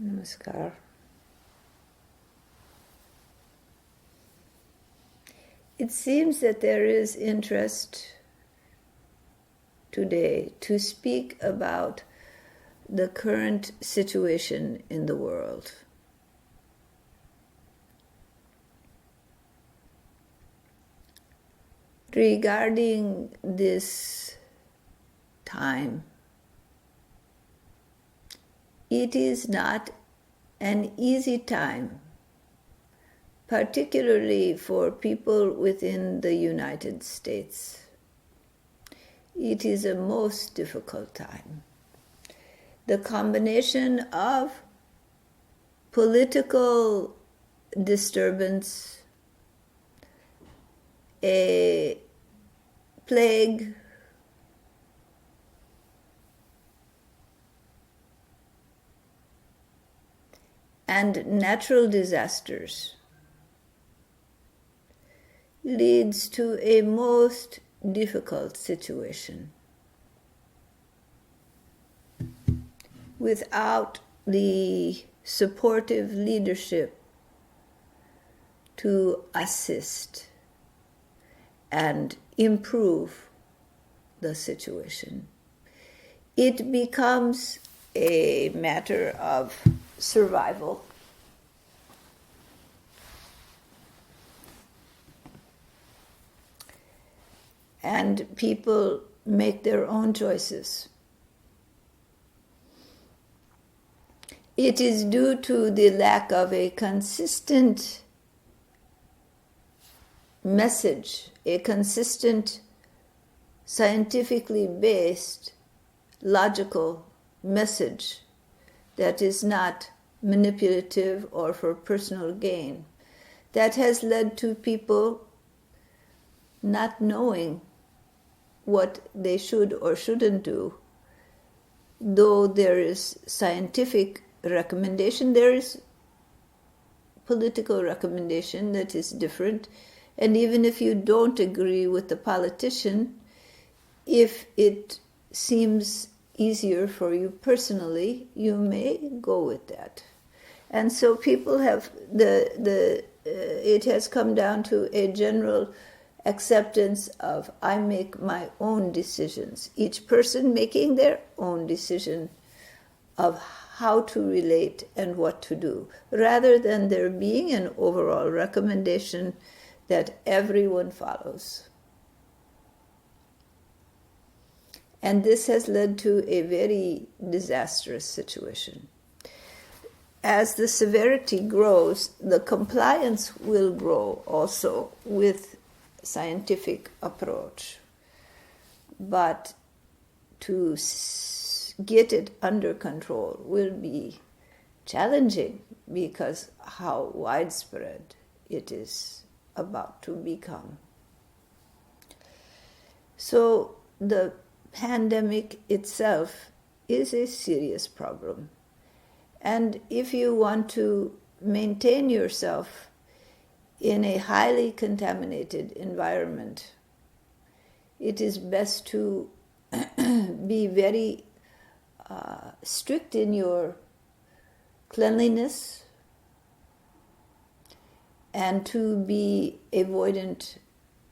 Namaskar. It seems that there is interest today to speak about the current situation in the world. Regarding this time, it is not an easy time, particularly for people within the United States. It is a most difficult time. The combination of political disturbance, a plague, and natural disasters leads to a most difficult situation. Without the supportive leadership to assist and improve the situation, it becomes a matter of survival. And people make their own choices. It is due to the lack of a consistent message, a consistent, scientifically based, logical message that is not manipulative or for personal gain, that has led to people not knowing what they should or shouldn't do. Though there is scientific recommendation, there is political recommendation that is different. And even if you don't agree with the politician, if it seems easier for you personally, you may go with that. And so people have it has come down to a general acceptance of I make my own decisions, each person making their own decision of how to relate and what to do, rather than there being an overall recommendation that everyone follows. And this has led to a very disastrous situation. As the severity grows, the compliance will grow also with scientific approach. But to get it under control will be challenging because how widespread it is about to become. So the pandemic itself is a serious problem. And if you want to maintain yourself in a highly contaminated environment, it is best to be very strict in your cleanliness and to be avoidant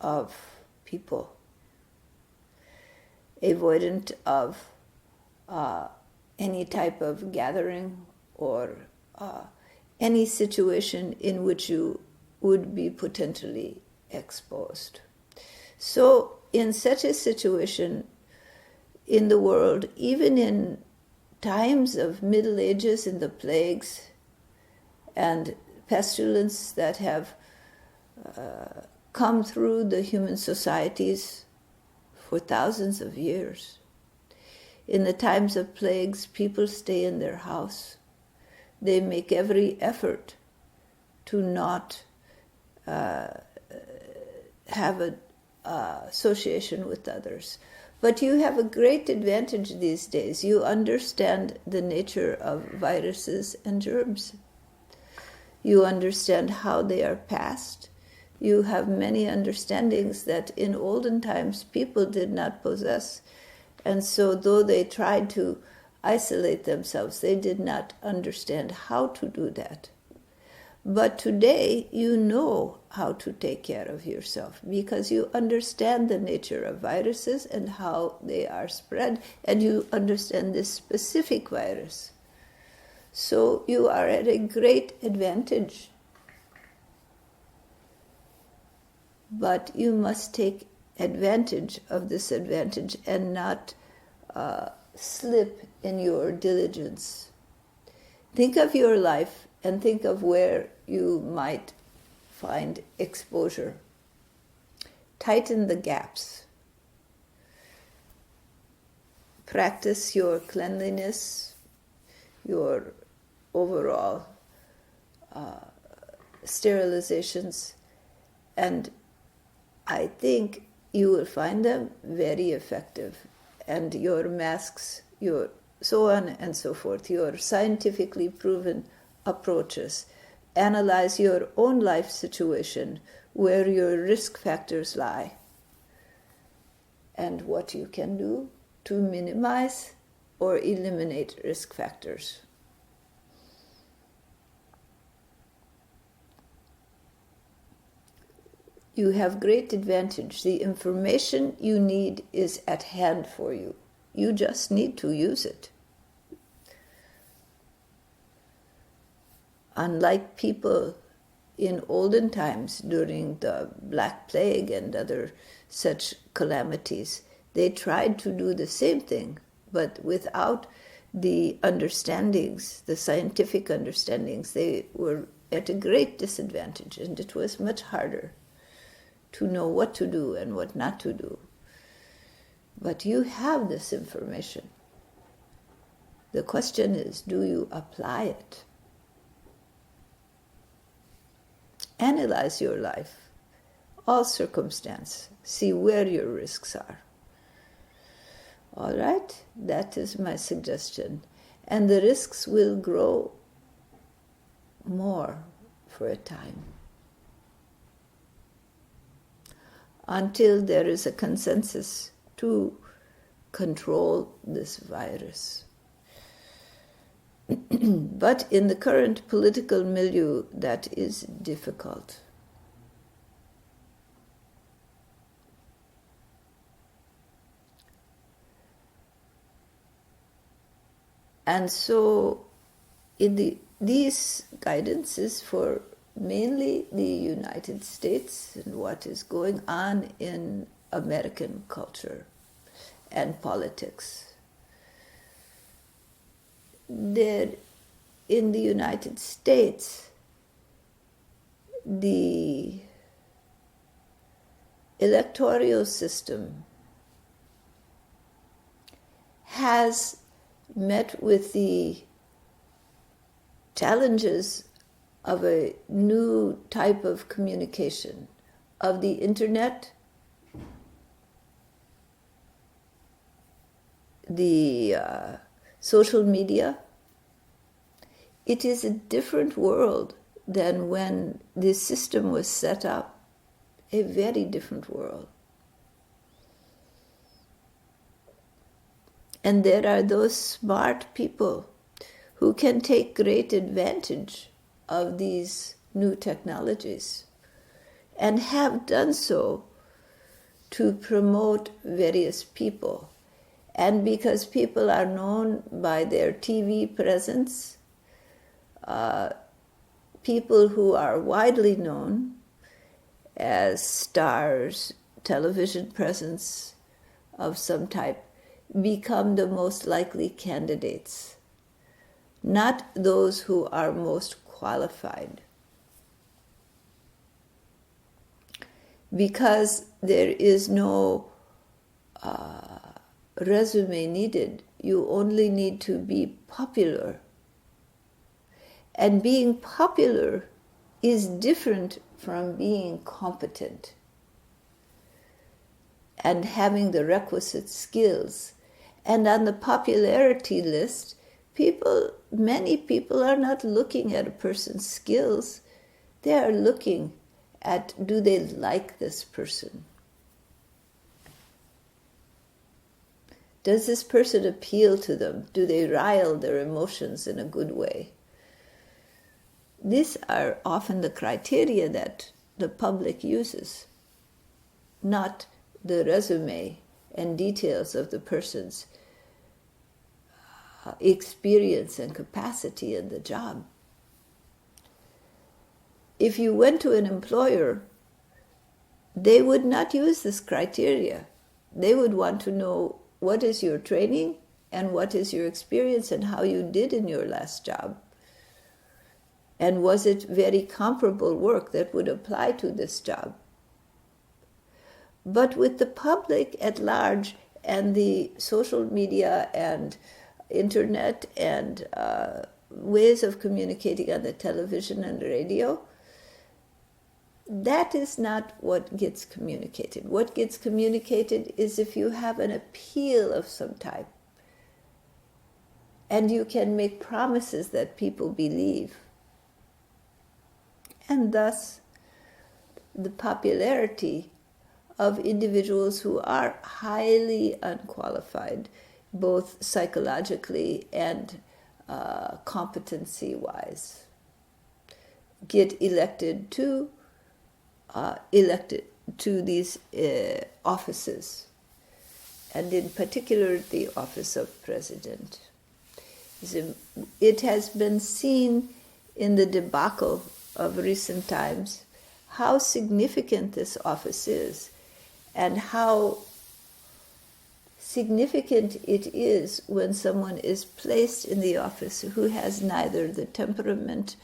of people, avoidant of any type of gathering or any situation in which you would be potentially exposed. So in such a situation in the world, even in times of Middle Ages and the plagues and pestilence that have come through the human societies for thousands of years, in the times of plagues, people stay in their house. They make every effort to not have an association with others. But you have a great advantage these days. You understand the nature of viruses and germs. You understand how they are passed. You have many understandings that in olden times people did not possess. And so though they tried to isolate themselves. They did not understand how to do that. But today you know how to take care of yourself because you understand the nature of viruses and how they are spread, and you understand this specific virus. So you are at a great advantage. But you must take advantage of this advantage and not slip in your diligence. Think of your life and think of where you might find exposure. Tighten the gaps. Practice your cleanliness, your overall sterilizations, and I think you will find them very effective. And your masks, your so on and so forth, your scientifically proven approaches. Analyze your own life situation, where your risk factors lie, and what you can do to minimize or eliminate risk factors. You have great advantage. The information you need is at hand for you. You just need to use it. Unlike people in olden times during the Black Plague and other such calamities, they tried to do the same thing, but without the understandings, the scientific understandings, they were at a great disadvantage, and it was much harder to know what to do and what not to do. But you have this information. The question is, do you apply it? Analyze your life, all circumstance, see where your risks are. All right, that is my suggestion. And the risks will grow more for a time, until there is a consensus to control this virus. But in the current political milieu, that is difficult. And so these guidance is for mainly the United States and what is going on in American culture and politics. There, in the United States, the electoral system has met with the challenges of a new type of communication, of the internet, the social media. It is a different world than when this system was set up, a very different world. And there are those smart people who can take great advantage of these new technologies and have done so to promote various people. And because people are known by their TV presence, people who are widely known as stars, television presence of some type, become the most likely candidates, not those who are most qualified. Because there is no resume needed, you only need to be popular. And being popular is different from being competent and having the requisite skills. And on the popularity list, many people are not looking at a person's skills. They are looking at, do they like this person? Does this person appeal to them? Do they rile their emotions in a good way? These are often the criteria that the public uses, not the resume and details of the person's experience and capacity in the job. If you went to an employer, they would not use this criteria. They would want to know what is your training and what is your experience and how you did in your last job. And was it very comparable work that would apply to this job? But with the public at large and the social media and internet and ways of communicating on the television and radio, that is not what gets communicated. What gets communicated is if you have an appeal of some type and you can make promises that people believe. And thus, the popularity of individuals who are highly unqualified, both psychologically and competency-wise, get elected to these offices, and in particular the office of president. It has been seen in the debacle of recent times how significant this office is and how significant it is when someone is placed in the office who has neither the temperament,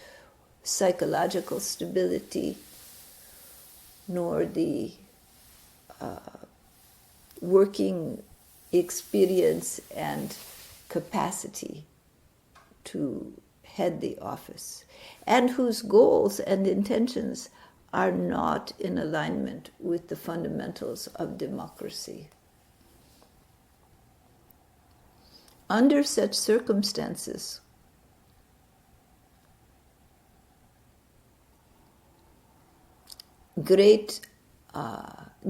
psychological stability, nor the working experience and capacity to head the office, and whose goals and intentions are not in alignment with the fundamentals of democracy. Under such circumstances, great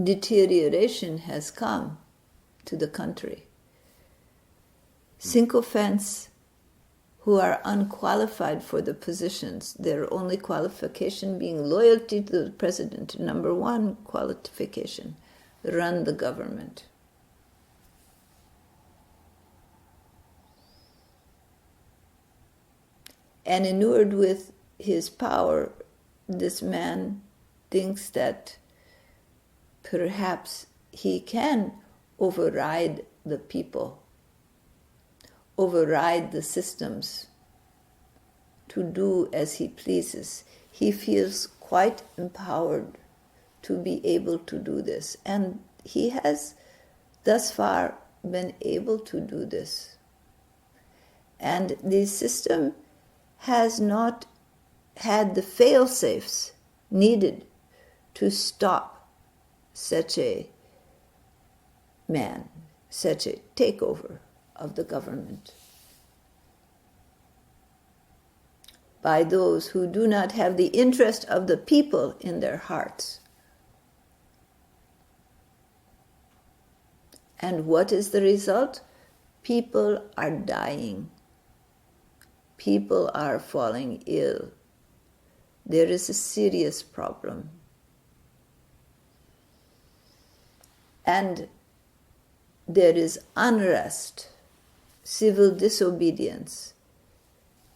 deterioration has come to the country. Sycophants who are unqualified for the positions, their only qualification being loyalty to the president, number one qualification, run the government. And inured with his power, this man thinks that perhaps he can override the people, override the systems, to do as he pleases. He feels quite empowered to be able to do this. And he has thus far been able to do this. And the system has not had the fail-safes needed to stop such a man, such a takeover of the government by those who do not have the interest of the people in their hearts. And what is the result? People are dying. People are falling ill. There is a serious problem. And there is unrest, civil disobedience,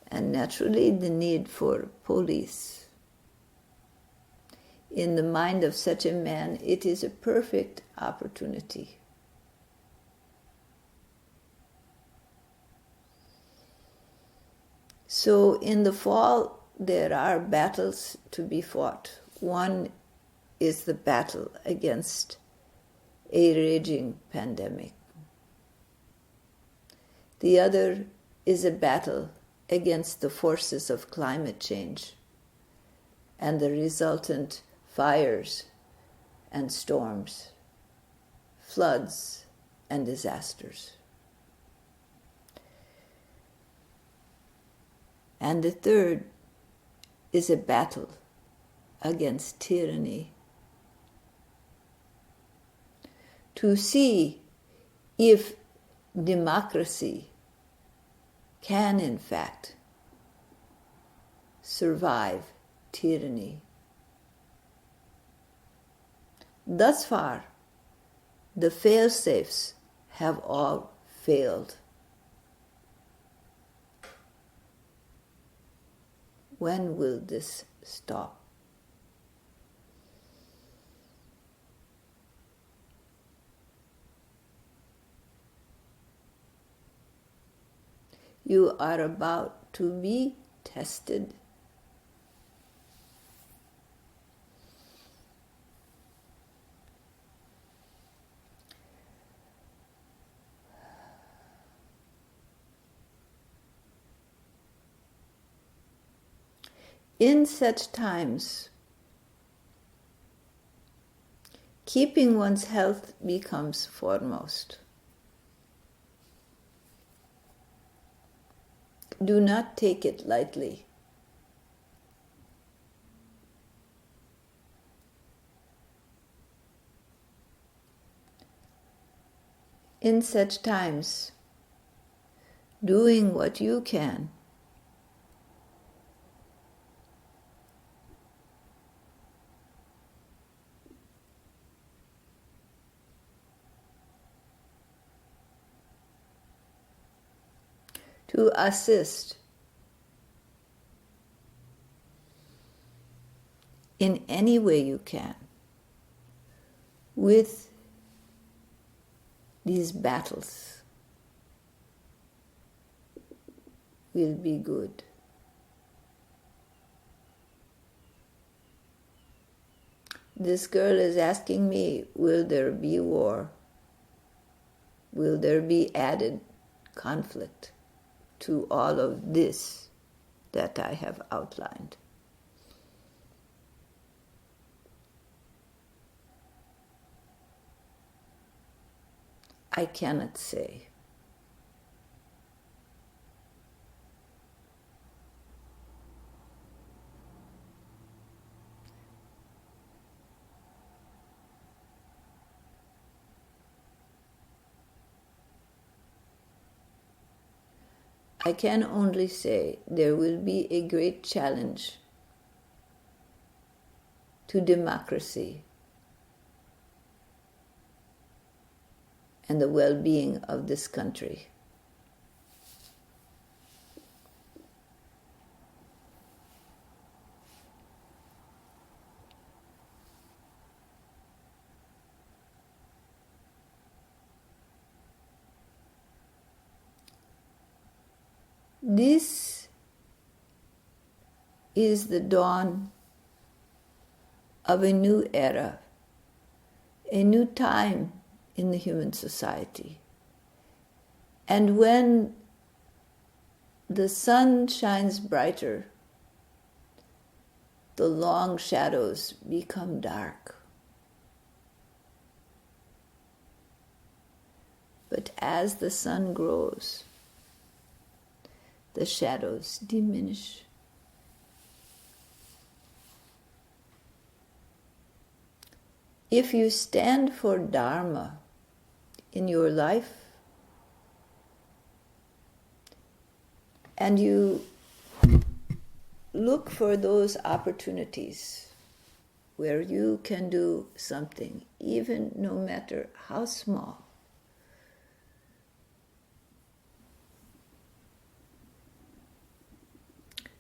and naturally the need for police. In the mind of such a man, it is a perfect opportunity. So in the fall, there are battles to be fought. One is the battle against a raging pandemic. The other is a battle against the forces of climate change and the resultant fires and storms, floods and disasters. And the third is a battle against tyranny. To see if democracy can in fact survive tyranny. Thus far, the fail-safes have all failed. When will this stop? You are about to be tested. In such times, keeping one's health becomes foremost. Do not take it lightly. In such times, doing what you can to assist in any way you can with these battles will be good. This girl is asking me, will there be war? Will there be added conflict to all of this that I have outlined? I cannot say. I can only say there will be a great challenge to democracy and the well-being of this country. This is the dawn of a new era, a new time in the human society. And when the sun shines brighter, the long shadows become dark. But as the sun grows, the shadows diminish. If you stand for Dharma in your life and you look for those opportunities where you can do something, even no matter how small,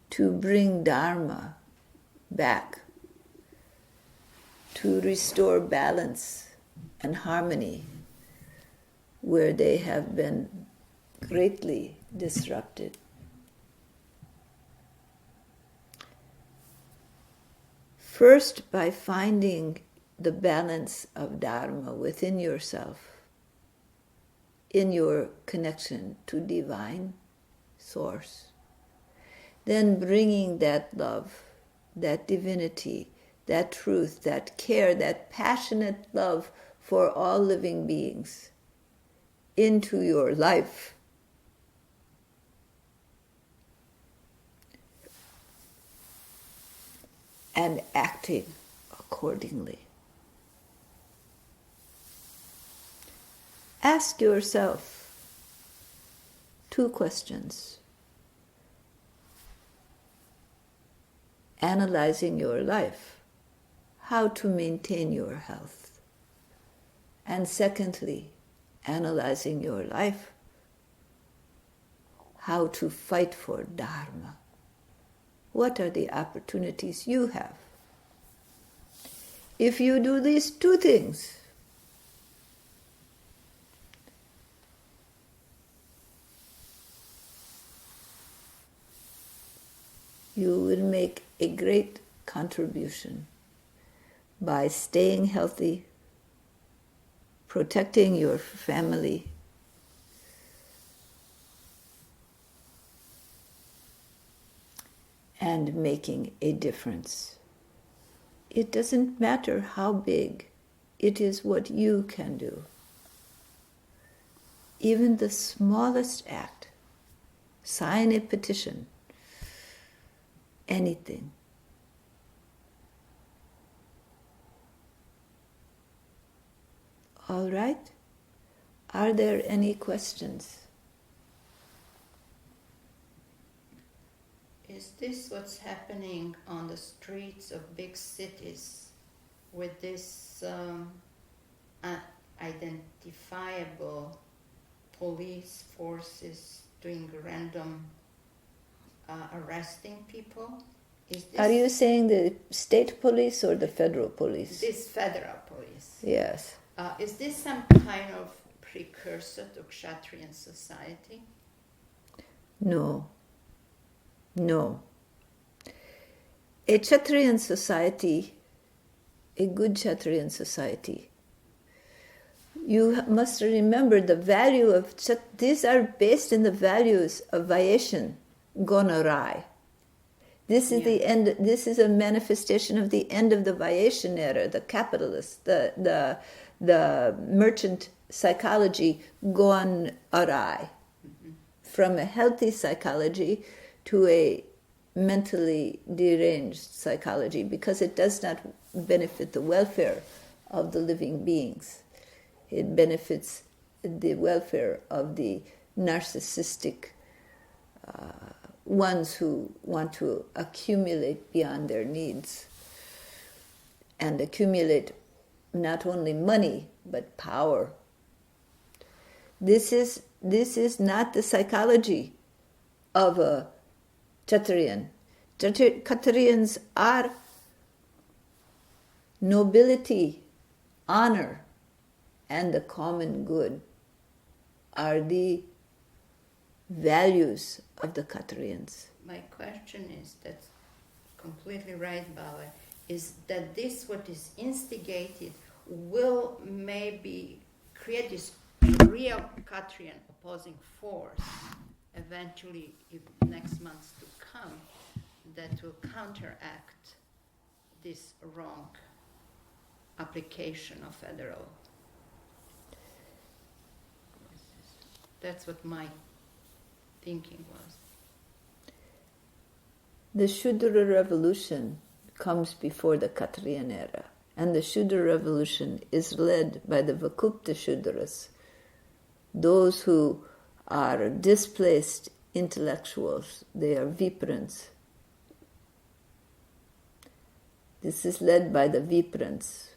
to bring Dharma back, to restore balance and harmony where they have been greatly disrupted. First, by finding the balance of Dharma within yourself, in your connection to divine source. Then bringing that love, that divinity, that truth, that care, that passionate love for all living beings into your life. And acting accordingly. Ask yourself, 2 questions. Analyzing your life, how to maintain your health. And secondly, analyzing your life, how to fight for Dharma. What are the opportunities you have? If you do these 2 things, you will make a great contribution by staying healthy, protecting your family, and making a difference. It doesn't matter how big, it is what you can do. Even the smallest act, sign a petition, anything. All right? Are there any questions? Is this what's happening on the streets of big cities with this unidentifiable police forces doing random arresting people? Is this, are you saying the state police or the federal police? This federal police. Yes. Is this some kind of precursor to Kshatriyan society? No. No. A Kshatriyan society, a good Kshatriyan society, you must remember the value of, these are based in the values of Vaishyan, gone awry. This is the end, this is a manifestation of the end of the Vaishyan era, the capitalist, the merchant psychology gone awry. Mm-hmm. From a healthy psychology to a mentally deranged psychology, because it does not benefit the welfare of the living beings. It benefits the welfare of the narcissistic ones who want to accumulate beyond their needs and accumulate not only money but power. This is not the psychology of a Kshatriyan. Kshatriyans are nobility, honor, and the common good are the values of the Kshatriyans. My question is, that's completely right, Bhava, is that this what is instigated will maybe create this real Kshatriyan opposing force eventually, if next months to come, that will counteract this wrong application of federal. That's what my thinking was. The Shudra revolution comes before the Kshatriyan era, and the Shudra revolution is led by the Vakupta Shudras, those who are displaced intellectuals. They are Viprans. This is led by the Viprans.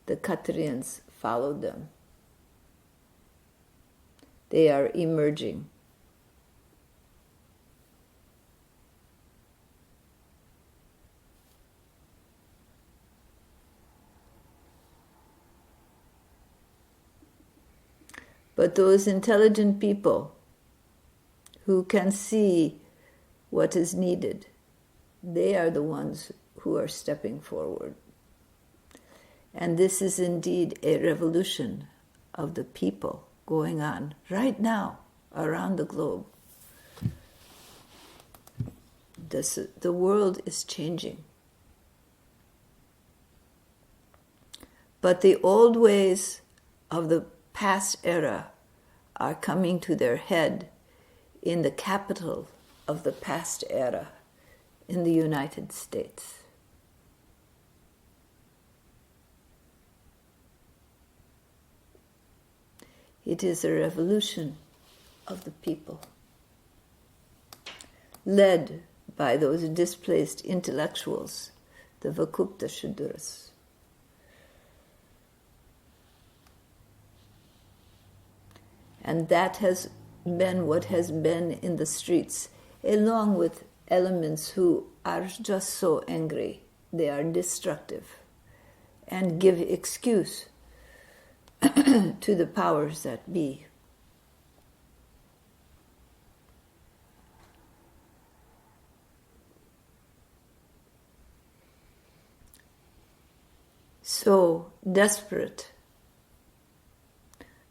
The Kshatriyans follow them. They are emerging. But those intelligent people who can see what is needed, they are the ones who are stepping forward. And this is indeed a revolution of the people going on right now around the globe. The world is changing. But the old ways of the past era are coming to their head in the capital of the past era, in the United States. It is a revolution of the people, led by those displaced intellectuals, the Vakupta Shudras. And that has been what has been in the streets, along with elements who are just so angry. They are destructive and give excuse to the powers that be. So desperate,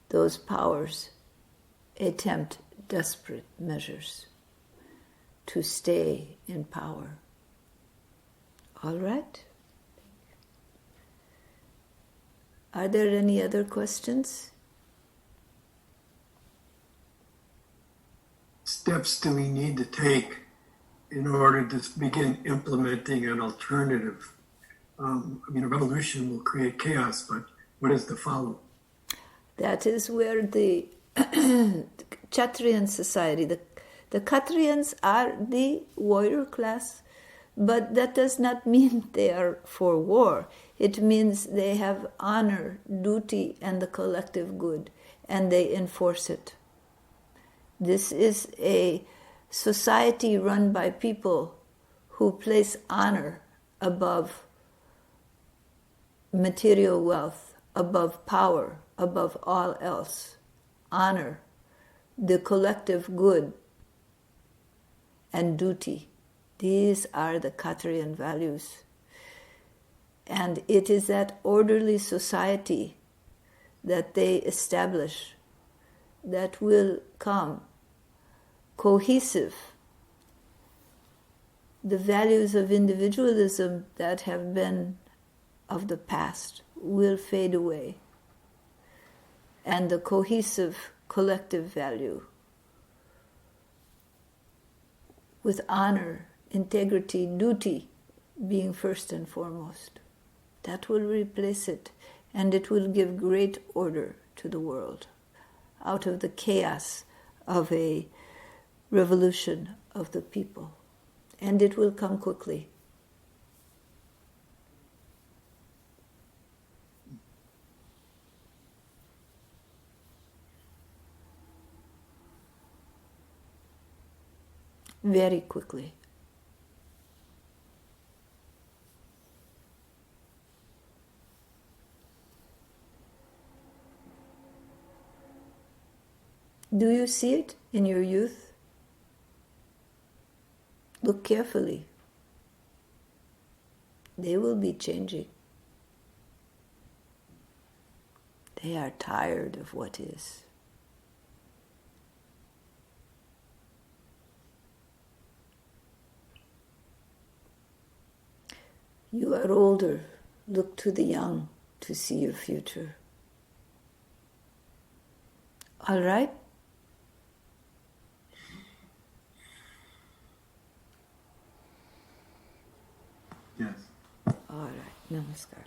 those powers attempt desperate measures to stay in power. All right? Are there any other questions? Steps do we need to take in order to begin implementing an alternative? A revolution will create chaos, but what is to follow? That is where the Kshatriyan society, the Kshatriyans are the warrior class, but that does not mean they are for war. It means they have honor, duty, and the collective good, and they enforce it. This is a society run by people who place honor above material wealth, above power, above all else. Honor, the collective good, and duty. These are the Kshatriyan values. And it is that orderly society that they establish that will come cohesive. The values of individualism that have been of the past will fade away, and the cohesive collective value with honor, integrity, duty being first and foremost, that will replace it, and it will give great order to the world out of the chaos of a revolution of the people, and it will come quickly. Very quickly. Do you see it in your youth? Look carefully. They will be changing. They are tired of what is. You are older. Look to the young to see your future. All right? Yes. All right. Namaskar.